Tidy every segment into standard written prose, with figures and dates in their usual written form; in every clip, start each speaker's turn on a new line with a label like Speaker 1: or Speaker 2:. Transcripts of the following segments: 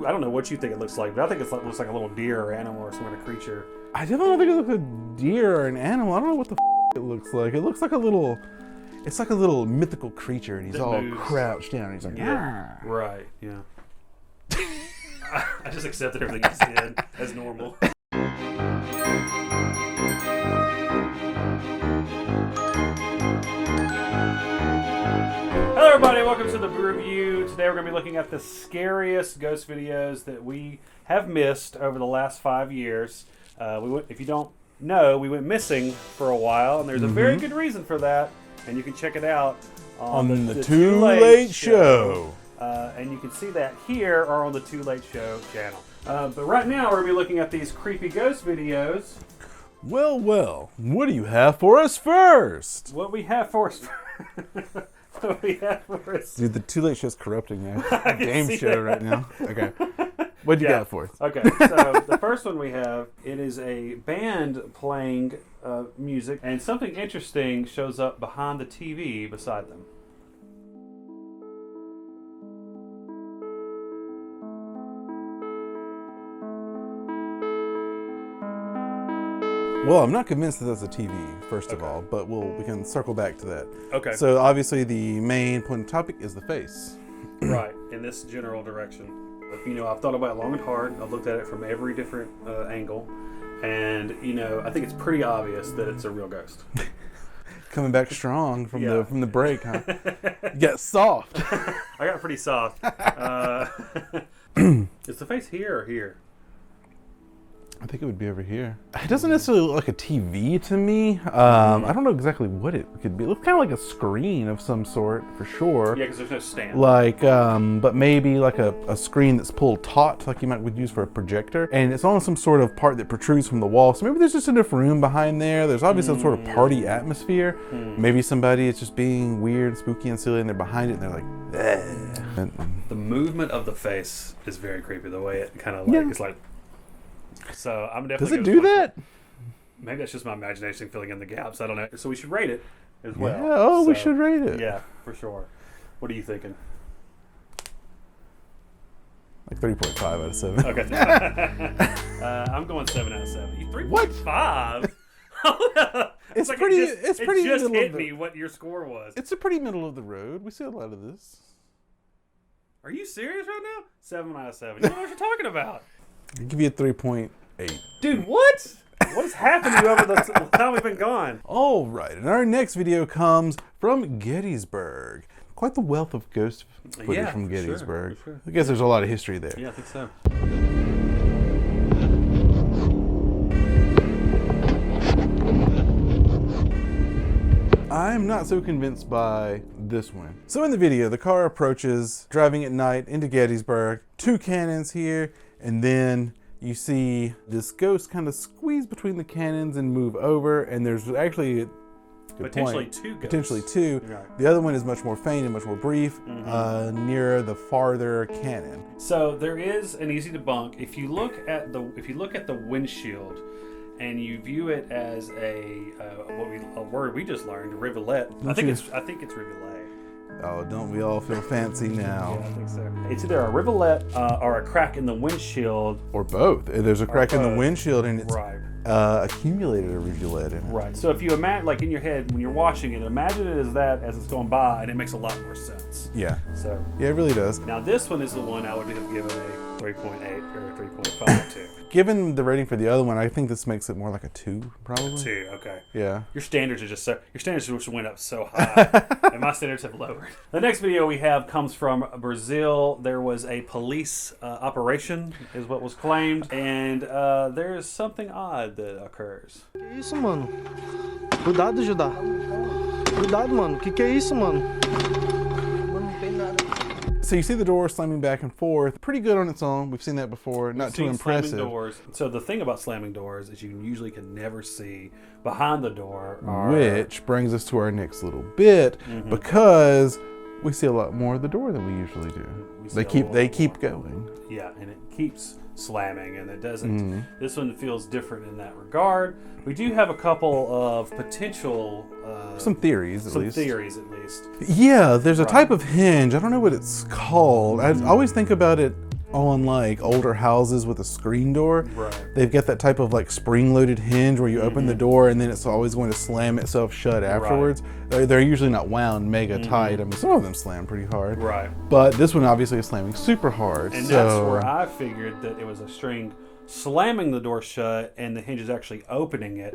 Speaker 1: I don't know what you think it looks like, but I think it looks like a little deer or animal or some kind of creature.
Speaker 2: I definitely don't think it looks like a deer or an animal. I don't know what the it looks like. It looks like a little, it's like a little mythical creature, and he's
Speaker 1: that
Speaker 2: all
Speaker 1: moves.
Speaker 2: crouched down. He's like,
Speaker 1: yeah, right, yeah. I just accepted everything you said as normal. Hello everybody, welcome to the review. Today we're going to be looking at the scariest ghost videos that we have missed over the last 5 years. If you don't know, we went missing for a while, and there's a very good reason for that, and you can check it out on the Too Late Show. And you can see that here or on the Too Late Show channel. But right now we're going to be looking at these creepy ghost videos.
Speaker 2: Well, what do you have for us first?
Speaker 1: What we have for us What we have for us.
Speaker 2: Dude, the Too Late Show's corrupting our game show right now. Okay. What do you got for us?
Speaker 1: Okay, so the first one we have, it is a band playing music, and something interesting shows up behind the TV beside them.
Speaker 2: Well, I'm not convinced that that's a TV, first of all, but we can circle back to that.
Speaker 1: Okay.
Speaker 2: So obviously the main point of topic is the face.
Speaker 1: Right, in this general direction. You know, I've thought about it long and hard. I've looked at it from every different angle. And, you know, I think it's pretty obvious that it's a real ghost.
Speaker 2: Coming back strong from the break, huh? You got soft.
Speaker 1: I got pretty soft. Is the face here or here?
Speaker 2: I think it would be over here. It doesn't necessarily look like a TV to me. I don't know exactly what it could be. It looks kind of like a screen of some sort, for sure.
Speaker 1: Yeah, because there's no stand.
Speaker 2: Like, but maybe like a screen that's pulled taut, like you would use for a projector. And it's on some sort of part that protrudes from the wall. So maybe there's just enough room behind there. There's obviously some sort of party atmosphere. Maybe somebody is just being weird, spooky, and silly, and they're behind it, and they're like, eh.
Speaker 1: The movement of the face is very creepy. The way it kind of like, it's like, so I'm definitely.
Speaker 2: Does it do that?
Speaker 1: Maybe that's just my imagination filling in the gaps. I don't know. So we should rate it as well.
Speaker 2: Yeah. Oh, we should rate it.
Speaker 1: Yeah, for sure. What are you thinking?
Speaker 2: Like 3.5 out of 7.
Speaker 1: Okay. I'm going 7 out of 7. 3.5.
Speaker 2: It's
Speaker 1: like
Speaker 2: pretty.
Speaker 1: It
Speaker 2: pretty.
Speaker 1: just hit me what your score was.
Speaker 2: It's a pretty middle of the road. We see a lot of this.
Speaker 1: Are you serious right now? 7 out of 7. You know what you're talking about.
Speaker 2: I'll give you a 3.8.
Speaker 1: Dude, what? What has happened to you over the time we've been gone?
Speaker 2: All right, and our next video comes from Gettysburg. Quite the wealth of ghost footage from Gettysburg.
Speaker 1: Sure.
Speaker 2: I guess there's a lot of history there.
Speaker 1: Yeah, I think so.
Speaker 2: I'm not so convinced by this one. So in the video, the car approaches, driving at night into Gettysburg. 2 cannons here, and then you see this ghost kind of squeeze between the cannons and move over, and there's actually
Speaker 1: Potentially 2 ghosts.
Speaker 2: Potentially 2.
Speaker 1: Right.
Speaker 2: The other one is much more faint and much more brief, near the farther cannon.
Speaker 1: So there is an easy debunk. If you look at the windshield, and you view it as a word we just learned, rivulet. I think it's rivulet.
Speaker 2: Oh, don't we all feel fancy now?
Speaker 1: Yeah, I think so. It's either a rivulet or a crack in the windshield.
Speaker 2: Or both. There's a crack in the windshield, and it's accumulated a rivulet in it.
Speaker 1: Right. So if you imagine, like in your head, when you're watching it, imagine it as that as it's going by, and it makes a lot more sense.
Speaker 2: Yeah.
Speaker 1: So.
Speaker 2: Yeah, it really does.
Speaker 1: Now this one is the one I would have given a 3.8 or a 3.5 to.
Speaker 2: Given the rating for the other one, I think this makes it more like a 2, probably.
Speaker 1: 2, okay.
Speaker 2: Yeah.
Speaker 1: Your standards just went up so high, and my standards have lowered. The next video we have comes from Brazil. There was a police operation, is what was claimed, and there is something odd that occurs.
Speaker 3: Que isso, mano? Cuidado, Judá. Cuidado, mano. Que é isso, mano? Mano, não tem nada.
Speaker 2: So you see the door slamming back and forth. Pretty good on its own. We've seen that before. Not too impressive.
Speaker 1: Slamming doors. So the thing about slamming doors is you usually can never see behind the door.
Speaker 2: Which brings us to our next little bit, because we see a lot more of the door than we usually do. They keep going.
Speaker 1: Yeah, and it keeps slamming, and it doesn't. This one feels different in that regard. We do have a couple of potential
Speaker 2: some theories at least.
Speaker 1: Yeah,
Speaker 2: there's a type of hinge. I don't know what it's called. I always think about it on like older houses with a screen door,
Speaker 1: Right.
Speaker 2: they've got that type of like spring-loaded hinge where you open the door and then it's always going to slam itself shut afterwards. They're usually not wound mega tight. I mean, some of them slam pretty hard.
Speaker 1: Right.
Speaker 2: But this one obviously is slamming super hard.
Speaker 1: And
Speaker 2: so
Speaker 1: that's where I figured that it was a string slamming the door shut and the hinge is actually opening it.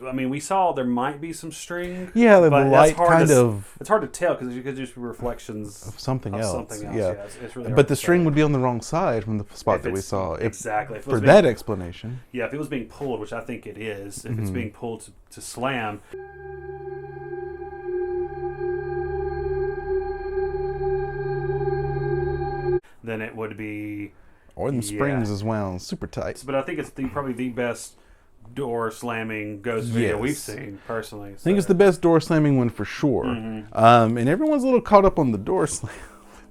Speaker 1: I mean, we saw there might be some string.
Speaker 2: yeah, the
Speaker 1: but
Speaker 2: light
Speaker 1: that's
Speaker 2: kind of
Speaker 1: It's hard to tell because you could just be reflections
Speaker 2: of something else.
Speaker 1: Yeah, it's really hard
Speaker 2: But
Speaker 1: to
Speaker 2: the string
Speaker 1: tell.
Speaker 2: would be on the wrong side from the spot
Speaker 1: If
Speaker 2: that we
Speaker 1: it's-
Speaker 2: saw.
Speaker 1: exactly. If it
Speaker 2: For
Speaker 1: was
Speaker 2: that
Speaker 1: being-
Speaker 2: explanation.
Speaker 1: Yeah, if it was being pulled, which I think it is, if it's being pulled to slam. Then it would be.
Speaker 2: Or the
Speaker 1: Yeah.
Speaker 2: springs is wound super tight.
Speaker 1: But I think it's probably the best door slamming ghost video
Speaker 2: Yes.
Speaker 1: we've seen personally.
Speaker 2: I think it's the best door slamming one for sure. And everyone's a little caught up on the door slam.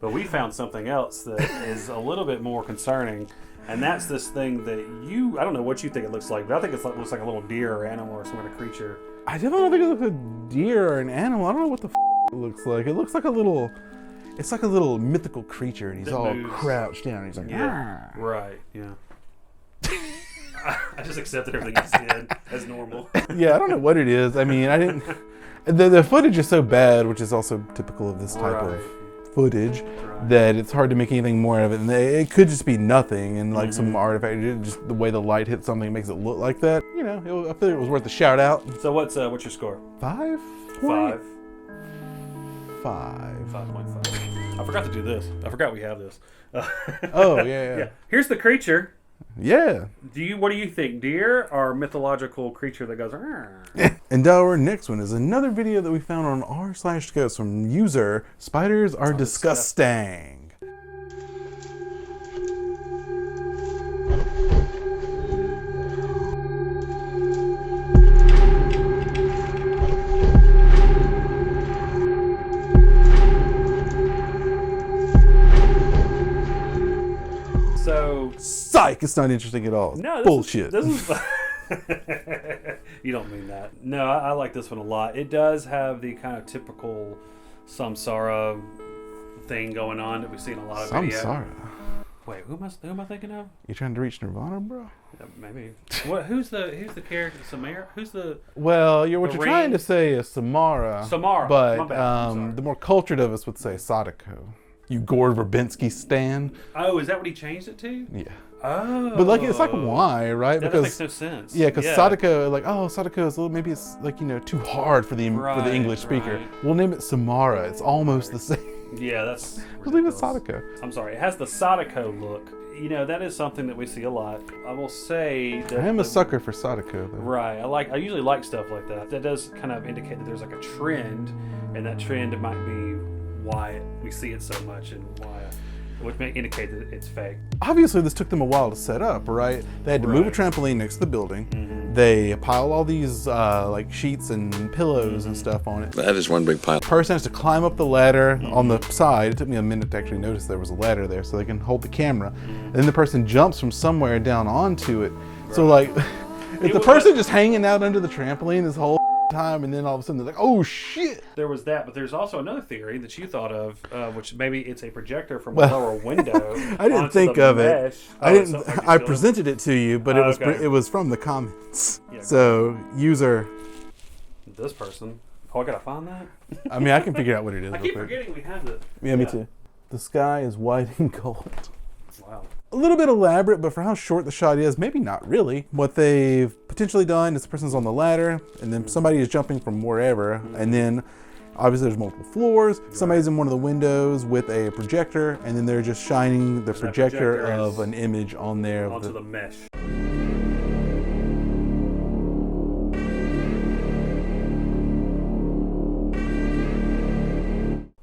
Speaker 1: But we found something else that is a little bit more concerning, and that's this thing that I don't know what you think it looks like, but I think it looks like a little deer or animal or some kind of creature.
Speaker 2: I definitely don't think it looks like a deer or an animal. I don't know what the it looks like. It looks like a little, it's like a little mythical creature, and he's
Speaker 1: That
Speaker 2: all
Speaker 1: moves.
Speaker 2: crouched down. And he's like,
Speaker 1: Yeah, right, yeah. I just accepted everything he said as normal.
Speaker 2: yeah, I don't know what it is. I mean, I didn't. The footage is so bad, which is also typical of this type
Speaker 1: Right.
Speaker 2: of footage,
Speaker 1: Right.
Speaker 2: that it's hard to make anything more of it. And it could just be nothing, and like some artifact, just the way the light hits something makes it look like that. You know, I feel it was worth a shout out.
Speaker 1: So what's your score?
Speaker 2: 5.5.
Speaker 1: 5.5. I forgot to do this. I forgot we have this.
Speaker 2: Oh yeah.
Speaker 1: Yeah. Here's the creature.
Speaker 2: Yeah.
Speaker 1: What do you think? Deer or mythological creature that goes? "Arr"?
Speaker 2: And our next one is another video that we found on r/ghost from user Spiders Are Disgusting.
Speaker 1: So
Speaker 2: Psych! It's not interesting at all. It's
Speaker 1: no,
Speaker 2: bullshit.
Speaker 1: This is you don't mean that. No, I like this one a lot. It does have the kind of typical samsara thing going on that we see in a lot of videos.
Speaker 2: Samsara.
Speaker 1: Wait, who am I thinking of?
Speaker 2: You trying to reach Nirvana, bro?
Speaker 1: Yeah, maybe. Who's the character? Samara? Who's the
Speaker 2: Well, what
Speaker 1: The
Speaker 2: you're trying to
Speaker 1: ring?
Speaker 2: say is Samara.
Speaker 1: Samara?
Speaker 2: But
Speaker 1: My bad. I'm sorry.
Speaker 2: the more cultured of us would say Sadako. You Gord Verbinski stan.
Speaker 1: Oh, is that what he changed it to?
Speaker 2: Yeah.
Speaker 1: Oh,
Speaker 2: But like it's like why, right?
Speaker 1: that makes no sense.
Speaker 2: Yeah, because Sadako, like, oh, Sadako is a little, maybe it's like, too hard for the
Speaker 1: Right,
Speaker 2: English speaker.
Speaker 1: right.
Speaker 2: We'll name it Samara. It's almost the same.
Speaker 1: Yeah, that's.
Speaker 2: We'll leave it
Speaker 1: ridiculous.
Speaker 2: Sadako.
Speaker 1: I'm sorry. It has the Sadako look. You know, that is something that we see a lot. I will say that
Speaker 2: I am a sucker for Sadako, though.
Speaker 1: Right. I usually like stuff like that. That does kind of indicate that there's like a trend, and that trend might be why we see it so much and why, which may indicate that it's fake.
Speaker 2: Obviously, this took them a while to set up, right? They had to move a
Speaker 1: Right.
Speaker 2: trampoline next to the building. They pile all these like sheets and pillows and stuff on it.
Speaker 4: That is one big pile.
Speaker 2: Person has to climb up the ladder on the side. It took me a minute to actually notice there was a ladder there so they can hold the camera. And then the person jumps from somewhere down onto it. So like, if the person just hanging out under the trampoline this whole time, and then all of a sudden they're like, oh shit.
Speaker 1: There was that, but there's also another theory that you thought of, which maybe it's a projector from a lower window.
Speaker 2: I didn't
Speaker 1: onto
Speaker 2: think
Speaker 1: the
Speaker 2: of it.
Speaker 1: mesh.
Speaker 2: I
Speaker 1: Oh,
Speaker 2: didn't.
Speaker 1: so- like you
Speaker 2: I
Speaker 1: still-
Speaker 2: presented it to you, but
Speaker 1: Okay.
Speaker 2: it was from the comments.
Speaker 1: Yeah,
Speaker 2: So user,
Speaker 1: This person. Oh, I gotta find that.
Speaker 2: I mean, I can figure out what it is.
Speaker 1: I
Speaker 2: real
Speaker 1: keep
Speaker 2: quick.
Speaker 1: forgetting we have it.
Speaker 2: Yeah, me too. The sky is white and gold.
Speaker 1: Wow.
Speaker 2: A little bit elaborate, but for how short the shot is, maybe not really. What they've potentially done is the person's on the ladder, and then somebody is jumping from wherever, and then obviously there's multiple floors. Somebody's in one of the windows with a projector, and then they're just shining the projector
Speaker 1: projector
Speaker 2: of
Speaker 1: is
Speaker 2: an image on there.
Speaker 1: Onto the mesh.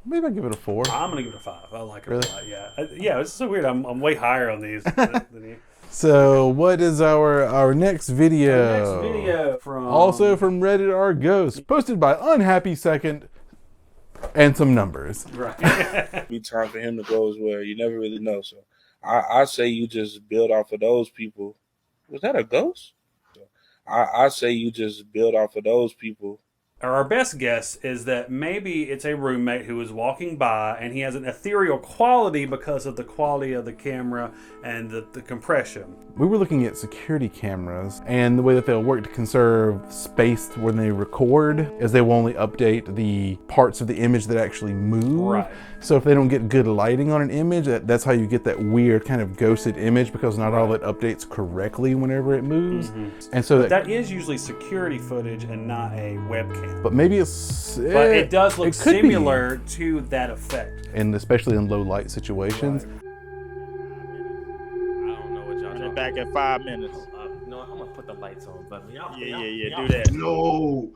Speaker 2: Maybe I'll give it a 4.
Speaker 1: I'm gonna give it a 5. I like it
Speaker 2: Really?
Speaker 1: a lot. Yeah, yeah. It's so weird. I'm way higher on these than you.
Speaker 2: So what is our next video?
Speaker 1: Next video from
Speaker 2: Also from Reddit R Ghost, posted by Unhappy Second, and some numbers.
Speaker 1: right.
Speaker 5: Be time for him to go as well. You never really know. So I say you just build off of those people. Was that a ghost? So I say you just build off of those people.
Speaker 1: Our best guess is that maybe it's a roommate who is walking by and he has an ethereal quality because of the quality of the camera and the compression.
Speaker 2: We were looking at security cameras, and the way that they'll work to conserve space when they record is they will only update the parts of the image that actually move.
Speaker 1: Right.
Speaker 2: So if they don't get good lighting on an image, that's how you get that weird kind of ghosted image, because not all of it updates correctly whenever it moves. And so
Speaker 1: That is usually security footage and not a webcam.
Speaker 2: but maybe it's...
Speaker 1: But it does look
Speaker 2: it could be.
Speaker 1: similar to that effect.
Speaker 2: And especially in low light situations.
Speaker 1: Right.
Speaker 4: I don't know what y'all
Speaker 6: Run
Speaker 4: talking
Speaker 6: it back in 5 minutes.
Speaker 4: No, I'm gonna put the lights on, but
Speaker 6: Yeah, do that.
Speaker 7: No.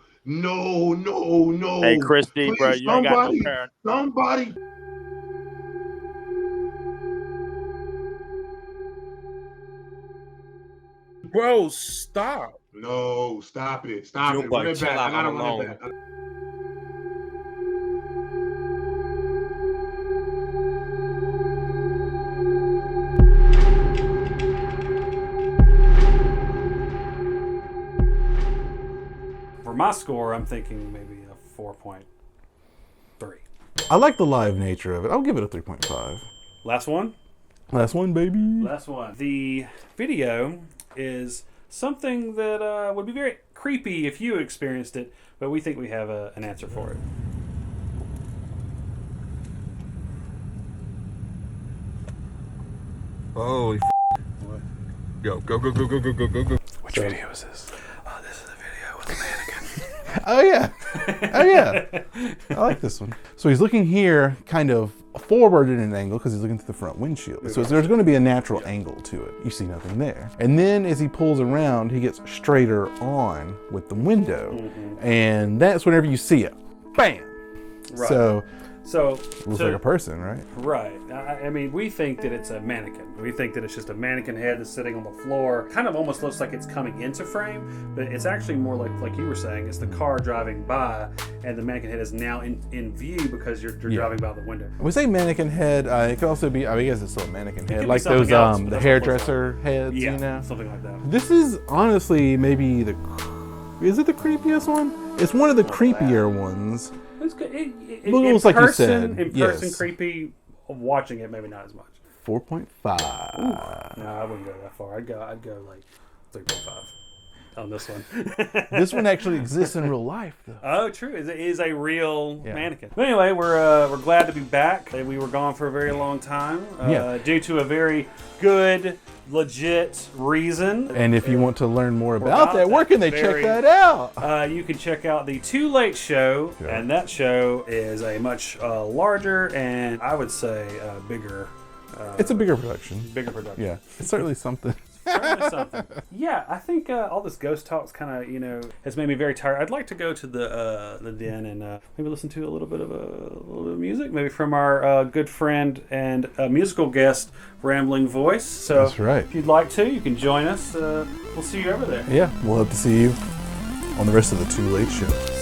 Speaker 6: Hey, Christy,
Speaker 7: Please,
Speaker 6: bro, you ain't got no parent.
Speaker 7: Somebody.
Speaker 5: Bro, stop.
Speaker 7: No, stop it. Stop
Speaker 4: Yo,
Speaker 7: it.
Speaker 4: boy,
Speaker 7: Run it
Speaker 4: chill
Speaker 7: back.
Speaker 4: out,
Speaker 7: I gotta
Speaker 4: I'm
Speaker 7: run
Speaker 4: alone.
Speaker 7: it back.
Speaker 1: For my score, I'm thinking maybe a 4.3.
Speaker 2: I like the live nature of it. I'll give it a 3.5.
Speaker 1: Last one?
Speaker 2: Last one, baby.
Speaker 1: Last one. The video is something that would be very creepy if you experienced it, but we think we have an answer for it.
Speaker 8: Holy what? Go.
Speaker 2: Which video is this?
Speaker 1: Oh, this is a video with a mannequin.
Speaker 2: Oh yeah. Oh yeah. I like this one. So he's looking here kind of forward at an angle because he's looking through the front windshield. So there's going to be a natural angle to it. You see nothing there. And then as he pulls around, he gets straighter on with the window. And that's whenever you see it. Bam!
Speaker 1: Right.
Speaker 2: So
Speaker 1: So,
Speaker 2: looks like a person, right?
Speaker 1: Right. I mean, we think that it's a mannequin. We think that it's just a mannequin head that's sitting on the floor. Kind of almost looks like it's coming into frame, but it's actually more like you were saying, it's the car driving by, and the mannequin head is now in view because you're driving by the window.
Speaker 2: When we say mannequin head, it could also be, I guess it's still a mannequin head.
Speaker 1: be
Speaker 2: Like
Speaker 1: something
Speaker 2: those,
Speaker 1: else, but
Speaker 2: the
Speaker 1: that's what it looks
Speaker 2: hairdresser heads,
Speaker 1: Yeah,
Speaker 2: you know?
Speaker 1: something like that.
Speaker 2: This is honestly maybe is it the creepiest one? It's one of the creepier ones.
Speaker 1: It's good.
Speaker 2: Looks like you said,
Speaker 1: In person,
Speaker 2: yes.
Speaker 1: creepy. Watching it, maybe not as much.
Speaker 2: 4.5.
Speaker 1: No, I wouldn't go that far. I'd go like 3.5 on this one.
Speaker 2: This one actually exists in real life, though.
Speaker 1: Oh, true. It is a real
Speaker 2: Yeah.
Speaker 1: mannequin. But anyway, we're glad to be back. We were gone for a very long time due to a very good, legit reason.
Speaker 2: And if you want to learn more about that,
Speaker 1: that
Speaker 2: where can they
Speaker 1: very-
Speaker 2: check that out?
Speaker 1: You can check out the Too Late Show,
Speaker 2: Yeah.
Speaker 1: and that show is a much larger and I would say bigger.
Speaker 2: It's a bigger production.
Speaker 1: Bigger production.
Speaker 2: Yeah, it's certainly something.
Speaker 1: Certainly something. Yeah, I think all this ghost talk's kind of has made me very tired. I'd like to go to the den and maybe listen to a little bit of music, maybe from our good friend and musical guest, Rambling Voice. So
Speaker 2: That's right.
Speaker 1: if you'd like to, you can join us. We'll see you over there.
Speaker 2: Yeah, we'll hope to see you on the rest of the Too Late Show.